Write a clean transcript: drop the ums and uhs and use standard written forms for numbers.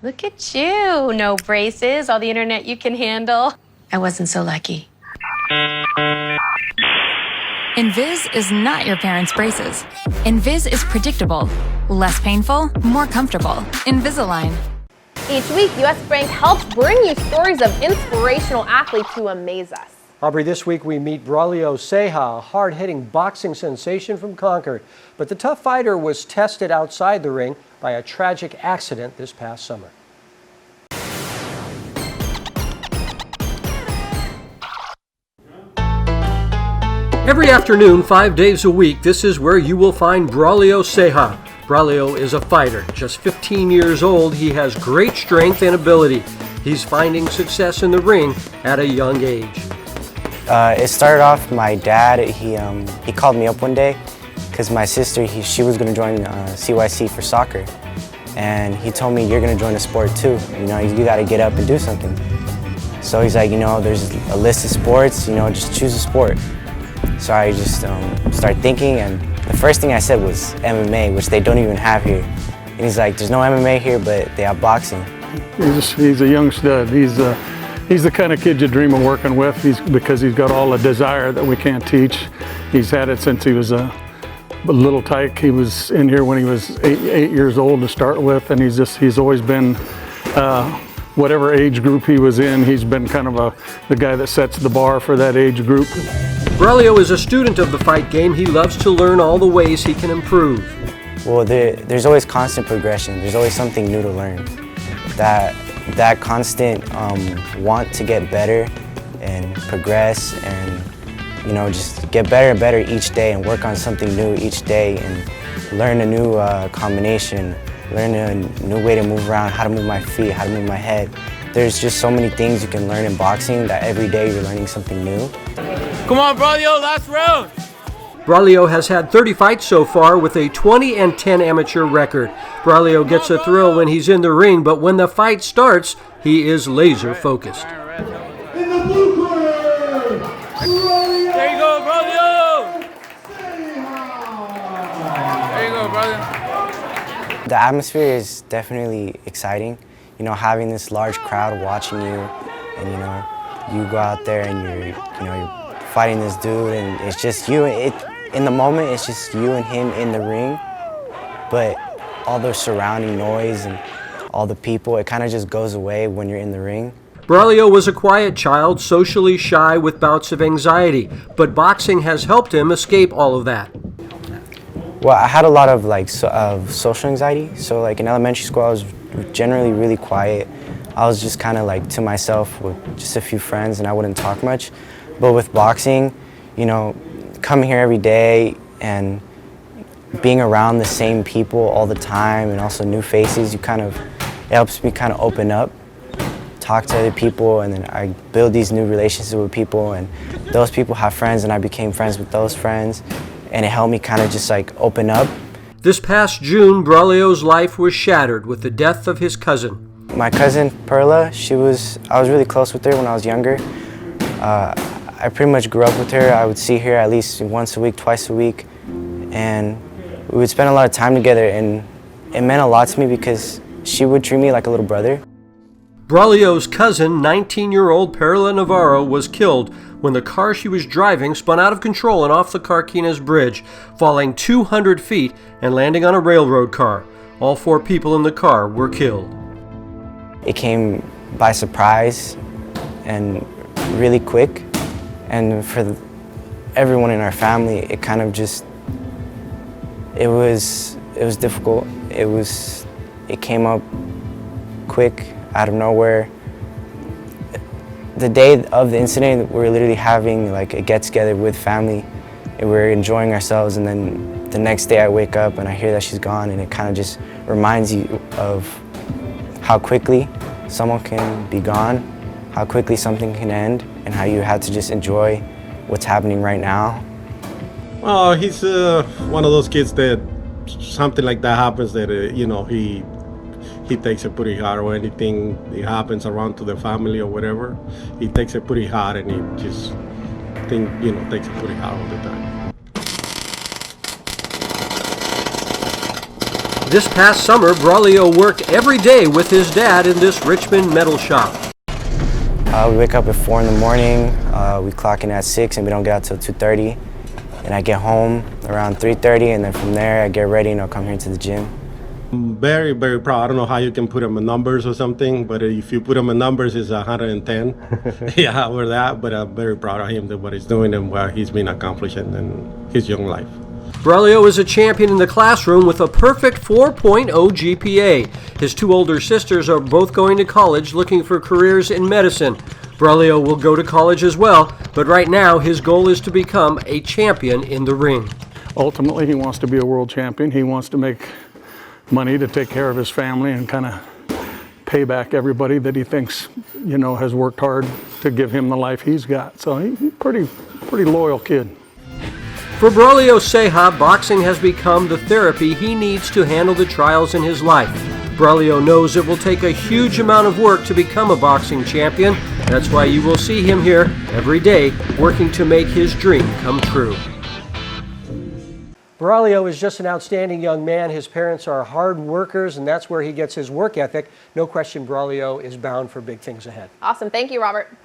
Look at you. No braces, all the internet you can handle. I wasn't so lucky. Invis is not your parents' braces. Invis is predictable, less painful, more comfortable. Invisalign. Each week, US Bank helps bring you stories of inspirational athletes who amaze us. Aubrey, this week we meet Braulio Ceja, a hard-hitting boxing sensation from Concord. But the tough fighter was tested outside the ring by a tragic accident this past summer. Every afternoon, 5 days a week, this is where you will find Braulio Ceja. Braulio is a fighter. Just 15 years old, he has great strength and ability. He's finding success in the ring at a young age. It started off, my dad, he called me up one day because my sister, she was going to join CYC for soccer. And he told me, you're going to join a sport too. You know, you got to get up and do something. So he's like, you know, there's a list of sports, you know, just choose a sport. So I just started thinking, and the first thing I said was MMA, which they don't even have here. And he's like, there's no MMA here, but they have boxing. He's a young stud. He's the kind of kid you dream of working with because he's got all the desire that we can't teach. He's had it since he was a little tyke. He was in here when he was eight years old to start with, and he's always been whatever age group he was in, he's been kind of the guy that sets the bar for that age group. Braulio is a student of the fight game. He loves to learn all the ways he can improve. Well, there's always constant progression. There's always something new to learn. That constant want to get better and progress and, you know, just get better and better each day and work on something new each day and learn a new combination, learn a new way to move around, how to move my feet, how to move my head. There's just so many things you can learn in boxing that every day you're learning something new. Come on, Braulio, last round. Braulio has had 30 fights so far with a 20-10 amateur record. Braulio gets a thrill when he's in the ring, but when the fight starts, he is laser focused. In the blue corner, there you go, Braulio. There you go, Braulio. The atmosphere is definitely exciting. You know, having this large crowd watching you, and you know, you go out there and you're fighting this dude, and it's just you. In the moment, it's just you and him in the ring, but all the surrounding noise and all the people, it kind of just goes away when you're in the ring. Braulio was a quiet child, socially shy with bouts of anxiety, but boxing has helped him escape all of that. Well, I had a lot of of social anxiety. So like in elementary school, I was generally really quiet. I was just kind of to myself with just a few friends, and I wouldn't talk much. But with boxing, you know, coming here every day and being around the same people all the time and also new faces, it helps me kind of open up, talk to other people, and then I build these new relationships with people, and those people have friends, and I became friends with those friends, and it helped me kind of just open up. This past June, Braulio's life was shattered with the death of his cousin. My cousin Perla, I was really close with her when I was younger. I pretty much grew up with her. I would see her at least once a week, twice a week, and we would spend a lot of time together, and it meant a lot to me because she would treat me like a little brother. Braulio's cousin, 19-year-old Perla Navarro, was killed when the car she was driving spun out of control and off the Carquinez Bridge, falling 200 feet and landing on a railroad car. All 4 people in the car were killed. It came by surprise and really quick, and for everyone in our family, it kind of just, it was difficult. It came up quick, out of nowhere. The day of the incident, we were literally having a get-together with family, and we were enjoying ourselves, and then the next day I wake up and I hear that she's gone, and it kind of just reminds you of how quickly someone can be gone, how quickly something can end, and how you had to just enjoy what's happening right now. Well, he's one of those kids that something like that happens that, you know, he takes it pretty hard, or anything that happens around to the family or whatever, he takes it pretty hard, and he just takes it pretty hard all the time. This past summer, Braulio worked every day with his dad in this Richmond metal shop. We wake up at 4 in the morning, we clock in at 6 and we don't get out till 2:30. And I get home around 3:30 and then from there I get ready and I'll come here to the gym. I'm very, very proud. I don't know how you can put them in numbers or something, but if you put them in numbers, it's 110. Yeah, over that, but I'm very proud of him, that what he's doing and what he's been accomplishing in his young life. Braulio is a champion in the classroom with a perfect 4.0 GPA. His two older sisters are both going to college looking for careers in medicine. Braulio will go to college as well, but right now his goal is to become a champion in the ring. Ultimately, he wants to be a world champion. He wants to make money to take care of his family and kind of pay back everybody that he thinks, you know, has worked hard to give him the life he's got. So he's a pretty loyal kid. For Braulio Ceja, boxing has become the therapy he needs to handle the trials in his life. Braulio knows it will take a huge amount of work to become a boxing champion. That's why you will see him here every day working to make his dream come true. Braulio is just an outstanding young man. His parents are hard workers, and that's where he gets his work ethic. No question Braulio is bound for big things ahead. Awesome. Thank you, Robert.